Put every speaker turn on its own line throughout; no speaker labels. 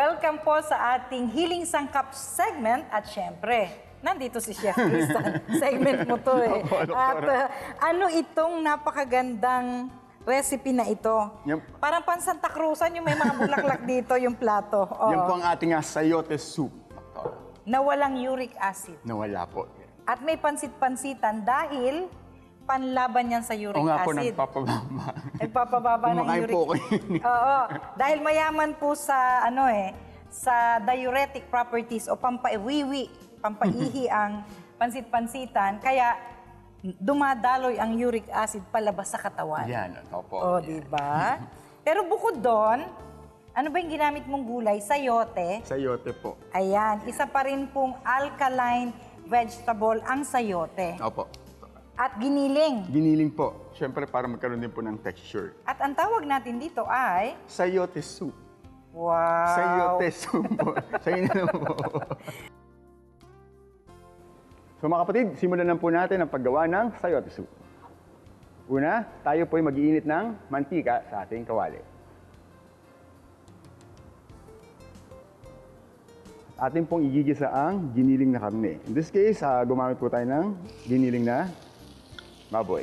Welcome po sa ating Hiling Sangkap segment at syempre, nandito si Chef Tristan. Segment mo to eh. At ano itong napakagandang recipe na ito? Parang pan Santa Cruzan yung may mga bulaklak dito yung plato.
Yan po ang ating sayote soup.
Na walang uric acid.
Nawala po.
At may pansit-pansitan dahil panlaban yan sa uric acid.
O nga po, nagpapababa.
Nagpapababa ng
Kumakain
uric
po ko
Oo. Dahil mayaman po sa, sa diuretic properties o pampaiwiwi, pampaihi ang pansit-pansitan. Kaya dumadaloy ang uric acid palabas sa katawan.
Yan, opo.
O, diba? Pero bukod doon, ano ba yung ginamit mong gulay? Sayote.
Sayote po.
Ayan, isa pa rin pong alkaline vegetable ang sayote.
Opo.
At giniling.
Giniling po. Siyempre para magkaroon din po ng texture.
At ang tawag natin dito ay...
Sayote soup.
Wow!
Sayote soup po. Sayo na lang po. So mga kapatid, simulan na po natin ang paggawa ng sayote soup. Una, tayo po ay mag-iinit ng mantika sa ating kawali. Atin pong igigisa ang giniling na karne. In this case, gumamit po tayo ng giniling na baboy.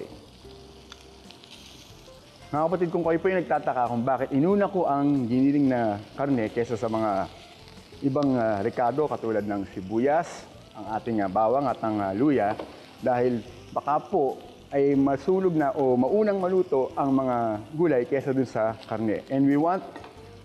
Mga kapatid, kung kayo po yung nagtataka kung bakit inuna ko ang giniling na karne kaysa sa mga ibang rekado katulad ng sibuyas, ang ating bawang at ang luya, dahil baka po ay masulog na o maunang maluto ang mga gulay kaysa dun sa karne. And we want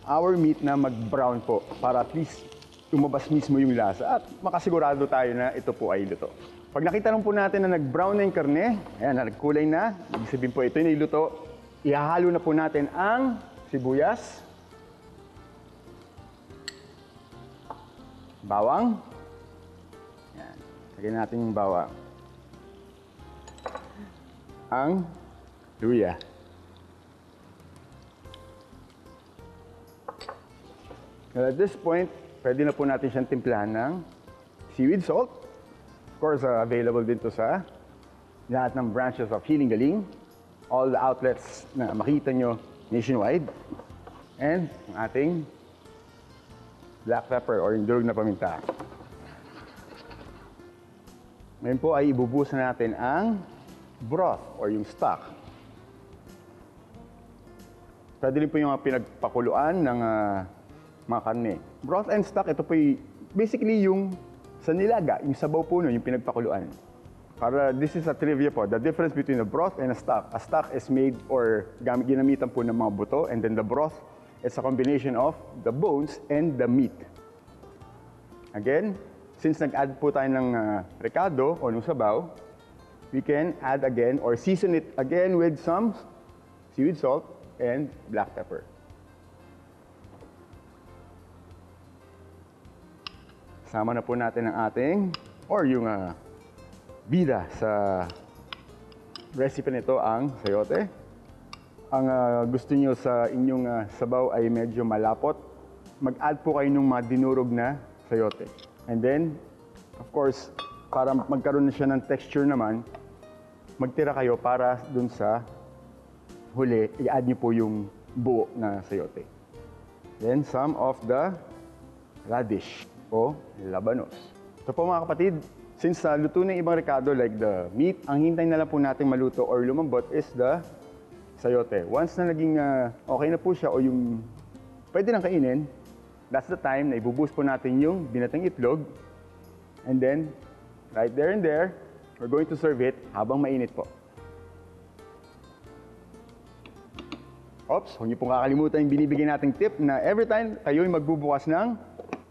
our meat na mag-brown po para at least lumabas mismo yung lasa at makasigurado tayo na ito po ay luto. Pag nakita lang po natin na nag-brown na yung karne, ayan, nagkulay na, ibig sabihin po ito yung niluto, ihahalo na po natin ang sibuyas, bawang, ayan, lagyan natin yung bawang, ang luya, and at this point, pwede na po natin siyang timplahan ng seaweed salt. Of course, available din to sa lahat ng branches of Healing Galing. All the outlets na makita nyo nationwide. And ang ating black pepper or yung durog na paminta. Ngayon po ay ibubuhos na natin ang broth or yung stock. Pwede rin po yung pinagpakuluan ng mga karne. Broth and stock, ito po basically yung sa nilaga, yung sabaw po nun, yung pinagpakuluan. Para this is a trivia po, the difference between a broth and a stock. A stock is made or ginamitan po ng mga buto, and then the broth is a combination of the bones and the meat. Again, since nag-add po tayo ng rekado o ng sabaw, we can add again or season it again with some seaweed salt and black pepper. Sama na po natin ang ating, or yung bida sa recipe nito, ang sayote. Ang gusto niyo sa inyong sabaw ay medyo malapot, mag-add po kayo ng mga dinurog na sayote. And then, of course, para magkaroon na siya ng texture naman, magtira kayo para dun sa huli, i-add niyo po yung buo na sayote. Then, some of the radish o labanos. So po mga kapatid, since luto na yung ibang rekado like the meat, ang hintay na lang po natin maluto or lumambot is the sayote. Once na naging okay na po siya o yung pwede nang kainin, that's the time na ibubuhos po natin yung binatang itlog. And then, right there and there, we're going to serve it habang mainit po. Oops, huwag niyo pong kakalimutan yung binibigay nating tip na every time kayo'y magbubukas ng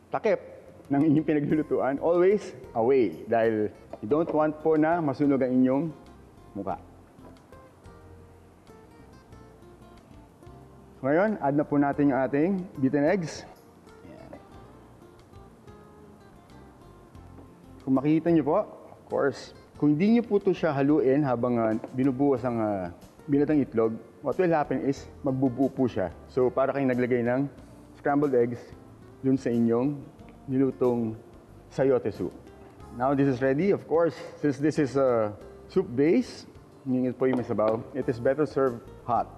takip ng inyong pinaglulutuan, always away. Dahil you don't want po na masunog ang inyong mukha. Ngayon, add na po natin yung ating beaten eggs. Ayan. Kung makikita nyo po, of course, kung hindi nyo po ito siya haluin habang binubuhos ang binatang itlog, what will happen is magbubuo po siya. So, para kayong naglagay ng scrambled eggs dun sa inyong nilutong sayote soup. Now this is ready. Of course, since this is a soup base, hingin po yung may sabaw, it is better served hot.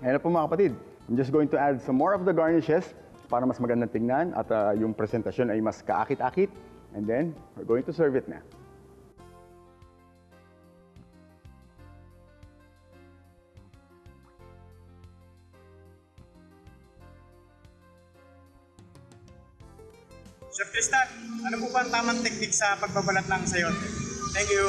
Ayan na po mga kapatid. I'm just going to add some more of the garnishes para mas magandang tingnan at yung presentasyon ay mas kaakit-akit. And then, we're going to serve it na.
Chef Tristan, ano po ba ang tamang technique sa pagbabalat ng sayote? Thank you.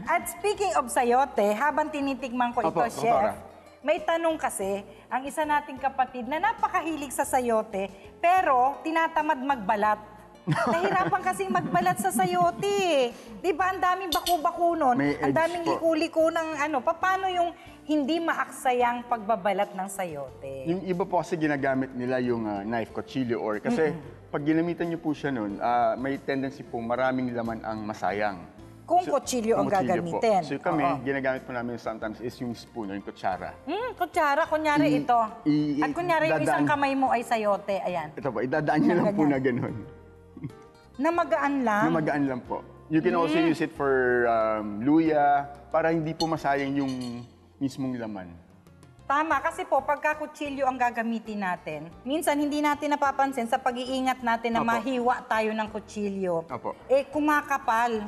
At speaking of sayote, habang tinitikman ko ito,
Opo,
Chef,
Doktora.
may tanong kasi, ang isa nating kapatid na napakahilig sa sayote, pero tinatamad magbalat. Nahirapan kasing magbalat sa sayote eh. Di ba, ang daming baku-baku nun,
May
ang
edge
daming
po.
liko-liko ng ano, paano yung hindi maaksayang pagbabalat ng sayote?
Yung iba po kasi ginagamit nila yung knife, kutsilyo, or kasi pag ginamitan niyo po siya nun, may tendency po maraming laman ang masayang.
Kung kutsilyo ang
kung kutsilyo po.
gagamitin.
So kami,
Oo.
ginagamit po namin sometimes is yung spoon or yung kutsara.
Kutsara, kunyari ito.
i-
At kunyari yung isang
dadaan-
kamay mo ay sayote, ayan.
Ito po, idadaan niyo lang po na ganun.
Na magaan lang.
Na magaan lang po. You can also use it for luya, para hindi po masayang yung mismong laman.
Tama, kasi po, pagka kutsilyo ang gagamitin natin, minsan hindi natin napapansin sa pag-iingat natin na
Opo.
mahiwa tayo ng kutsilyo.
Opo.
Kumakapal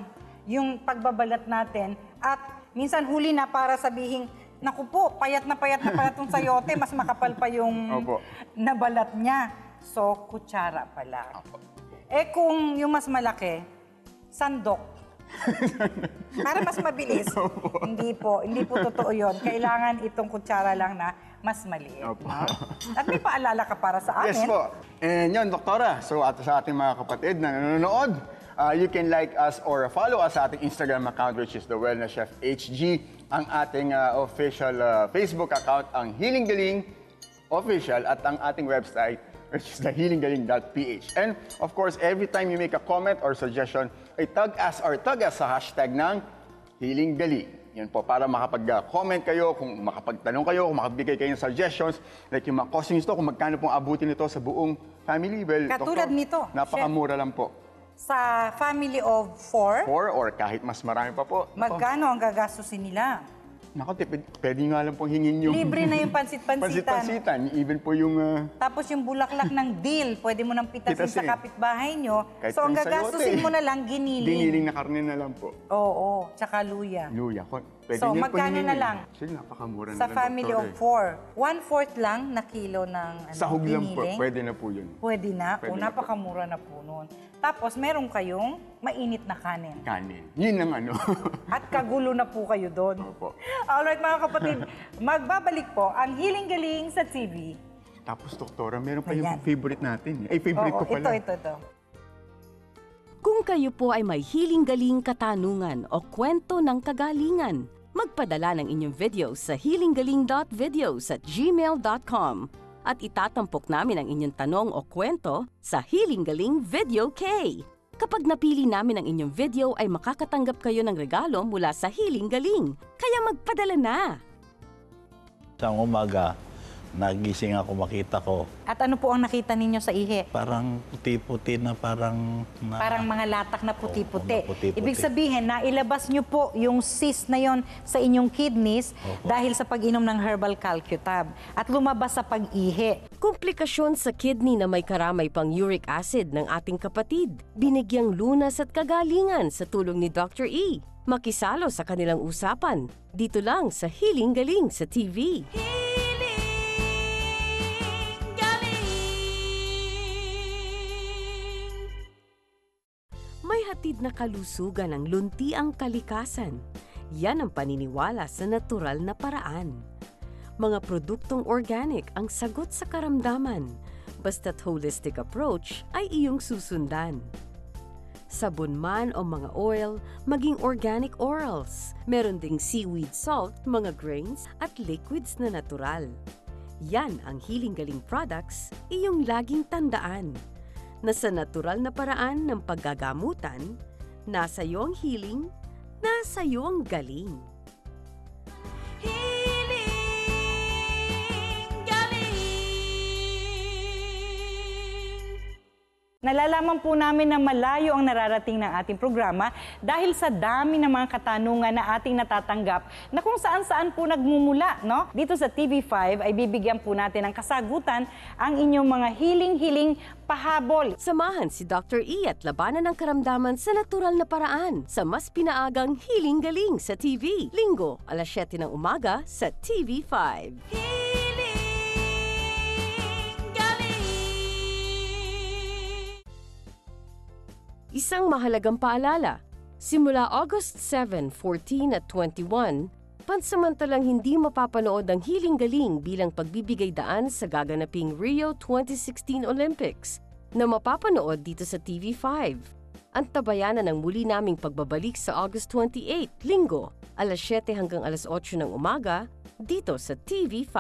yung pagbabalat natin at minsan huli na para sabihin, naku po, payat na payat yung sayote, mas makapal pa yung
Opo.
nabalat niya. So, kutsara pala.
Opo.
Kung yung mas malaki, sandok. Para mas mabilis. Hindi po totoo yun. Kailangan itong kutsara lang na mas maliit.
Opo.
No? At may paalala ka para sa amin.
Yes po. And yun, Doktora. So at sa ating mga kapatid na nanonood, you can like us or follow us sa ating Instagram account, which is The Wellness Chef HG. Ang ating official Facebook account, ang Healing Galing Official, at ang ating website, which is thehealinggaling.ph. And of course, every time you make a comment or suggestion, ay tag us sa hashtag ng Healing Galing. Yan po, para makapag-comment kayo, kung makapagtanong kayo, kung makabigay kayo ng suggestions, like yung mga costings nito, kung magkano pong abutin nito sa buong family. Well,
Katulad
Doktor,
nito,
napakamura lang po.
Sa family of 4,
4 or kahit mas marami pa po.
magkano ang gagastusin nila?
Nako, pwede nga lang pong hingin yung...
Libre na yung pansit-pansitan.
Pansit-pansitan. Even po yung...
Tapos yung bulaklak ng dill, pwede mo nang pitasin sa
Pitasin.
kapitbahay nyo.
Kahit
So ang
yung sayote.
gagastusin mo na lang, giniling.
Giniling na karne na lang po.
Oo, tsaka luya.
Luya. Pwede
So,
niyo po
magkano
hingin
na
yun.
lang?
Sige, napakamura
Sa
na lang,
family
Doktor,
of 4, 1/4 lang na kilo ng
Sahog lang po.
giniling.
Pwede na po yun.
Pwede na.
Pwede
O,
na po.
napakamura na po nun. Tapos, meron kayong mainit na kanin.
Kanin. Yun ang ano.
At kagulo na po kayo doon.
Opo.
Alright mga kapatid, magbabalik po ang Healing Galing sa TV.
Tapos, Doktora, meron pa yung
Ayan.
favorite natin. Ay, favorite ko pala.
Ito.
Kung kayo po ay may hiling-galing katanungan o kwento ng kagalingan, magpadala ng inyong videos sa healinggaling.videos@gmail.com at itatampok namin ang inyong tanong o kwento sa Healing Galing Video K. Kapag napili namin ang inyong video ay makakatanggap kayo ng regalo mula sa Healing Galing. Kaya magpadala na!
Isang umaga, nagising ako, makita ko,
At ano po ang nakita ninyo sa ihi?
parang puti-puti na parang...
Parang mga latak na puti-puti.
Oo, puti-puti.
Ibig sabihin, nailabas nyo po yung cyst na yon sa inyong kidneys dahil sa pag-inom ng herbal calcutab at lumabas sa pag-ihi.
Komplikasyon sa kidney na may karamay pang uric acid ng ating kapatid. Binigyang lunas at kagalingan sa tulong ni Dr. E. Makisalo sa kanilang usapan. Dito lang sa Healing Galing sa TV. May hatid na kalusugan ang luntiang kalikasan. Yan ang paniniwala sa natural na paraan. Mga produktong organic ang sagot sa karamdaman. Basta't holistic approach ay iyong susundan. Sabon man o mga oil, maging organic orals. Meron ding seaweed salt, mga grains at liquids na natural. Yan ang Healing Galing products, iyong laging tandaan. Na sa natural na paraan ng paggagamutan, nasa iyo ang healing, nasa iyo ang galing.
Nalalaman po namin na malayo ang nararating ng ating programa dahil sa dami ng mga katanungan na ating natatanggap na kung saan-saan po nagmumula, no? Dito sa TV5 ay bibigyan po natin ng kasagutan ang inyong mga hiling-hiling pahabol.
Samahan si Dr. E at labanan ng karamdaman sa natural na paraan sa mas pinaagang Hiling Galing sa TV. Linggo, alas 7 ng umaga sa TV5. Isang mahalagang paalala, simula August 7, 14 at 21, pansamantalang hindi mapapanood ang Hiling Galing bilang pagbibigay daan sa gaganaping Rio 2016 Olympics na mapapanood dito sa TV5. Antabayanan ang muli naming pagbabalik sa August 28, Linggo, alas 7 hanggang alas 8 ng umaga, dito sa TV5.